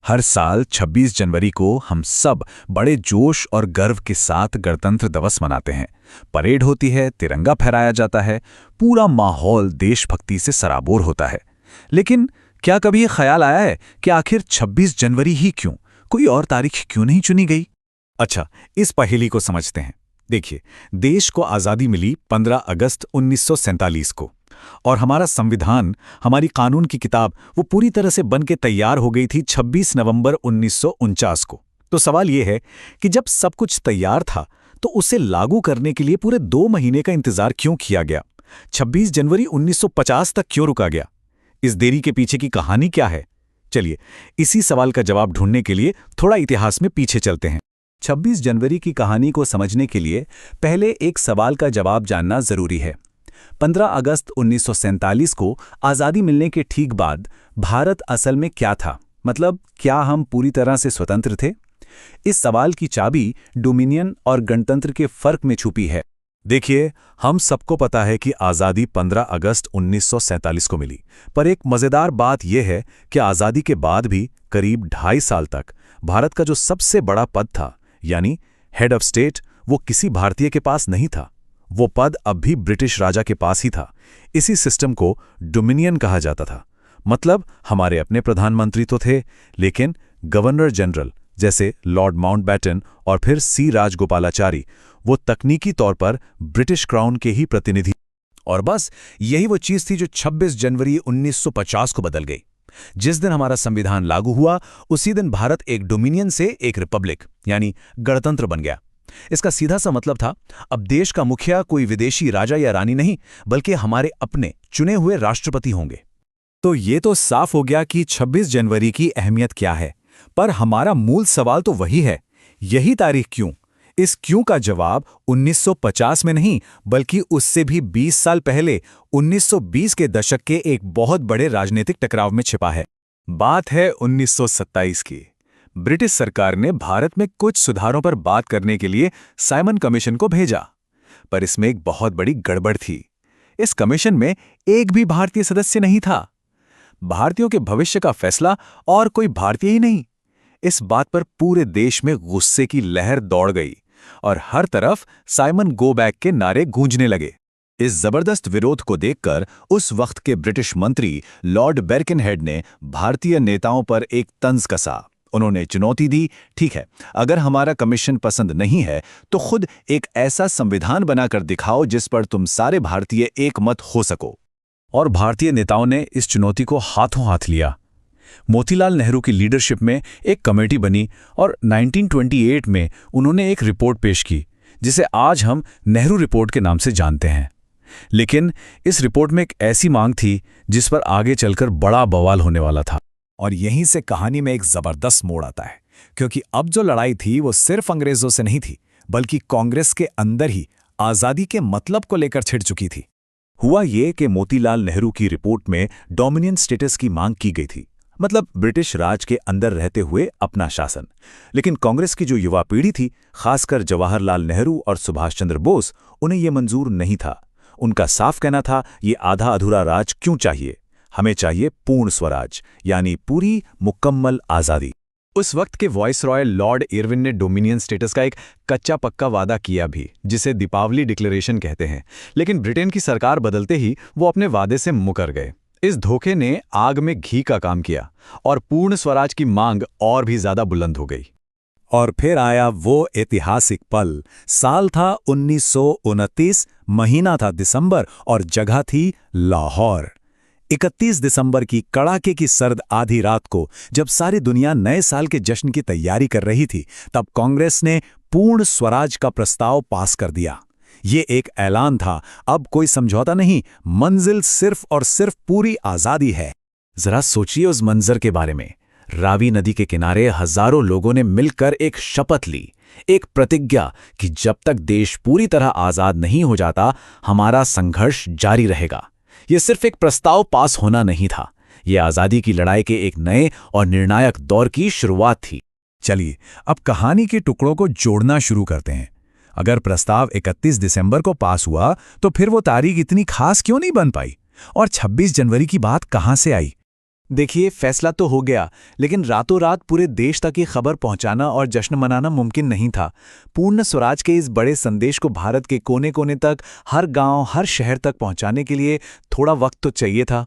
हर साल 26 जनवरी को हम सब बड़े जोश और गर्व के साथ गणतंत्र दिवस मनाते हैं। परेड होती है, तिरंगा फहराया जाता है, पूरा माहौल देशभक्ति से सराबोर होता है। लेकिन क्या कभी ये ख्याल आया है कि आखिर 26 जनवरी ही क्यों, कोई और तारीख क्यों नहीं चुनी गई? अच्छा, इस पहेली को समझते हैं। देखिए, देश को आज़ादी मिली 15 अगस्त 1947 को, और हमारा संविधान, हमारी कानून की किताब, वो पूरी तरह से बन के तैयार हो गई थी 26 नवंबर 1949 को। तो सवाल ये है कि जब सब कुछ तैयार था तो उसे लागू करने के लिए पूरे 2 महीने का इंतजार क्यों किया गया? 26 जनवरी 1950 तक क्यों रुका गया? इस देरी के पीछे की कहानी क्या है? चलिए, इसी सवाल का जवाब ढूंढने के लिए थोड़ा इतिहास में पीछे चलते हैं। 26 जनवरी की कहानी को समझने के लिए पहले एक सवाल का जवाब जानना जरूरी है। 15 अगस्त 1947 को आज़ादी मिलने के ठीक बाद भारत असल में क्या था? मतलब, क्या हम पूरी तरह से स्वतंत्र थे? इस सवाल की चाबी डोमिनियन और गणतंत्र के फर्क में छुपी है। देखिए, हम सबको पता है कि आज़ादी 15 अगस्त 1947 को मिली, पर एक मज़ेदार बात यह है कि आज़ादी के बाद भी करीब 2.5 साल तक भारत का जो सबसे बड़ा पद था, यानी हेड ऑफ स्टेट, वो किसी भारतीय के पास नहीं था। वो पद अब भी ब्रिटिश राजा के पास ही था। इसी सिस्टम को डोमिनियन कहा जाता था। मतलब, हमारे अपने प्रधानमंत्री तो थे, लेकिन गवर्नर जनरल जैसे लॉर्ड माउंटबेटन और फिर सी राजगोपालाचारी, वो तकनीकी तौर पर ब्रिटिश क्राउन के ही प्रतिनिधि। और बस यही वो चीज थी जो 26 जनवरी 1950 को बदल गई। जिस दिन हमारा संविधान लागू हुआ, उसी दिन भारत एक डोमिनियन से एक रिपब्लिक यानी गणतंत्र बन गया। इसका सीधा सा मतलब था, अब देश का मुखिया कोई विदेशी राजा या रानी नहीं, बल्कि हमारे अपने चुने हुए राष्ट्रपति होंगे। तो ये तो साफ हो गया कि 26 जनवरी की अहमियत क्या है। पर हमारा मूल सवाल तो वही है, यही तारीख क्यों? इस क्यों का जवाब 1950 में नहीं, बल्कि उससे भी 20 साल पहले 1920 के दशक के एक बहुत बड़े राजनीतिक टकराव में छिपा है। बात है 1927 की। ब्रिटिश सरकार ने भारत में कुछ सुधारों पर बात करने के लिए साइमन कमीशन को भेजा, पर इसमें एक बहुत बड़ी गड़बड़ थी। इस कमीशन में एक भी भारतीय सदस्य नहीं था। भारतीयों के भविष्य का फैसला और कोई भारतीय ही नहीं। इस बात पर पूरे देश में गुस्से की लहर दौड़ गई और हर तरफ साइमन गो बैक के नारे गूंजने लगे। इस जबरदस्त विरोध को देखकर उस वक्त के ब्रिटिश मंत्री लॉर्ड बेरकिनहेड ने भारतीय नेताओं पर एक तंज कसा। उन्होंने चुनौती दी, ठीक है, अगर हमारा कमीशन पसंद नहीं है तो खुद एक ऐसा संविधान बनाकर दिखाओ जिस पर तुम सारे भारतीय एक मत हो सको। और भारतीय नेताओं ने इस चुनौती को हाथों हाथ लिया। मोतीलाल नेहरू की लीडरशिप में एक कमेटी बनी और 1928 में उन्होंने एक रिपोर्ट पेश की, जिसे आज हम नेहरू रिपोर्ट के नाम से जानते हैं। लेकिन इस रिपोर्ट में एक ऐसी मांग थी जिस पर आगे चलकर बड़ा बवाल होने वाला था। और यहीं से कहानी में एक जबरदस्त मोड़ आता है, क्योंकि अब जो लड़ाई थी वो सिर्फ अंग्रेजों से नहीं थी, बल्कि कांग्रेस के अंदर ही आज़ादी के मतलब को लेकर छिड़ चुकी थी। हुआ ये कि मोतीलाल नेहरू की रिपोर्ट में डोमिनियन स्टेटस की मांग की गई थी, मतलब ब्रिटिश राज के अंदर रहते हुए अपना शासन। लेकिन कांग्रेस की जो युवा पीढ़ी थी, खासकर जवाहरलाल नेहरू और सुभाष चंद्र बोस, उन्हें यह मंजूर नहीं था। उनका साफ कहना था, ये आधा अधूरा राज क्यों चाहिए? हमें चाहिए पूर्ण स्वराज, यानी पूरी मुकम्मल आज़ादी। उस वक्त के वॉइसरॉय लॉर्ड इरविन ने डोमिनियन स्टेटस का एक कच्चा पक्का वादा किया भी, जिसे दीपावली डिक्लेरेशन कहते हैं। लेकिन ब्रिटेन की सरकार बदलते ही वो अपने वादे से मुकर गए। इस धोखे ने आग में घी का काम किया और पूर्ण स्वराज की मांग और भी ज्यादा बुलंद हो गई। और फिर आया वो ऐतिहासिक पल। साल था 1929, महीना था दिसंबर और जगह थी लाहौर। 31 दिसंबर की कड़ाके की सर्द आधी रात को, जब सारी दुनिया नए साल के जश्न की तैयारी कर रही थी, तब कांग्रेस ने पूर्ण स्वराज का प्रस्ताव पास कर दिया। ये एक ऐलान था, अब कोई समझौता नहीं, मंजिल सिर्फ और सिर्फ पूरी आज़ादी है। जरा सोचिए उस मंजर के बारे में। रावी नदी के किनारे हजारों लोगों ने मिलकर एक शपथ ली, एक प्रतिज्ञा कि जब तक देश पूरी तरह आज़ाद नहीं हो जाता, हमारा संघर्ष जारी रहेगा। ये सिर्फ एक प्रस्ताव पास होना नहीं था, ये आज़ादी की लड़ाई के एक नए और निर्णायक दौर की शुरुआत थी। चलिए, अब कहानी के टुकड़ों को जोड़ना शुरू करते हैं। अगर प्रस्ताव 31 दिसंबर को पास हुआ, तो फिर वो तारीख इतनी खास क्यों नहीं बन पाई? और 26 जनवरी की बात कहाँ से आई? देखिए, फैसला तो हो गया, लेकिन रातों रात पूरे देश तक ये खबर पहुंचाना और जश्न मनाना मुमकिन नहीं था। पूर्ण स्वराज के इस बड़े संदेश को भारत के कोने कोने तक, हर गांव, हर शहर तक पहुंचाने के लिए थोड़ा वक्त तो चाहिए था।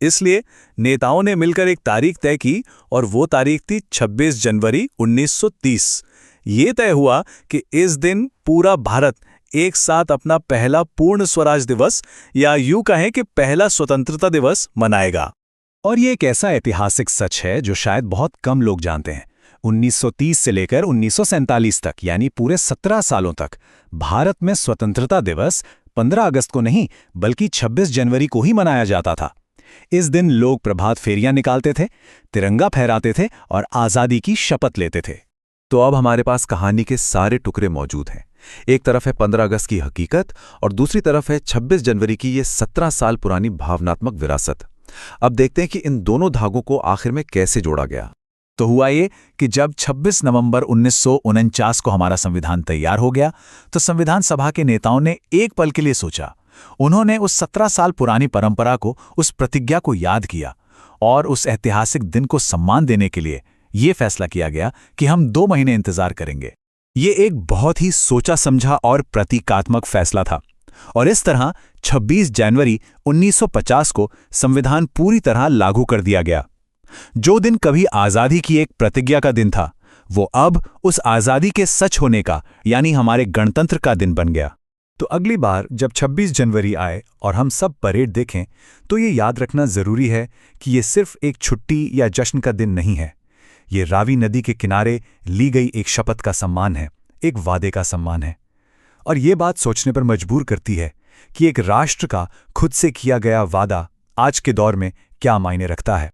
इसलिए नेताओं ने मिलकर एक तारीख तय की और वो तारीख थी 26 जनवरी 1930। ये तय हुआ कि इस दिन पूरा भारत एक साथ अपना पहला पूर्ण स्वराज दिवस या यूं कहें कि पहला स्वतंत्रता दिवस मनाएगा। और ये एक ऐसा ऐतिहासिक सच है जो शायद बहुत कम लोग जानते हैं। 1930 से लेकर 1947 तक, यानी पूरे 17 सालों तक, भारत में स्वतंत्रता दिवस 15 अगस्त को नहीं बल्कि 26 जनवरी को ही मनाया जाता था। इस दिन लोग प्रभात फेरियां निकालते थे, तिरंगा फहराते थे और आज़ादी की शपथ लेते थे। तो अब हमारे पास कहानी के सारे टुकड़े मौजूद हैं। एक तरफ है 15 अगस्त की हकीकत और दूसरी तरफ है 26 जनवरी की ये 17 साल पुरानी भावनात्मक विरासत। अब देखते हैं कि इन दोनों धागों को आखिर में कैसे जोड़ा गया। तो हुआ ये कि जब 26 नवंबर 1949 को हमारा संविधान तैयार हो गया, तो संविधान सभा के नेताओं ने एक पल के लिए सोचा। उन्होंने उस 17 साल पुरानी परंपरा को, उस प्रतिज्ञा को याद किया और उस ऐतिहासिक दिन को सम्मान देने के लिए ये फैसला किया गया कि हम 2 महीने इंतजार करेंगे। ये एक बहुत ही सोचा समझा और प्रतीकात्मक फैसला था और इस तरह 26 जनवरी 1950 को संविधान पूरी तरह लागू कर दिया गया। जो दिन कभी आज़ादी की एक प्रतिज्ञा का दिन था, वो अब उस आज़ादी के सच होने का, यानी हमारे गणतंत्र का दिन बन गया। तो अगली बार जब 26 जनवरी आए और हम सब परेड देखें, तो ये याद रखना ज़रूरी है कि ये सिर्फ एक छुट्टी या जश्न का दिन नहीं है। ये रावी नदी के किनारे ली गई एक शपथ का सम्मान है, एक वादे का सम्मान है। और ये बात सोचने पर मजबूर करती है कि एक राष्ट्र का खुद से किया गया वादा आज के दौर में क्या मायने रखता है।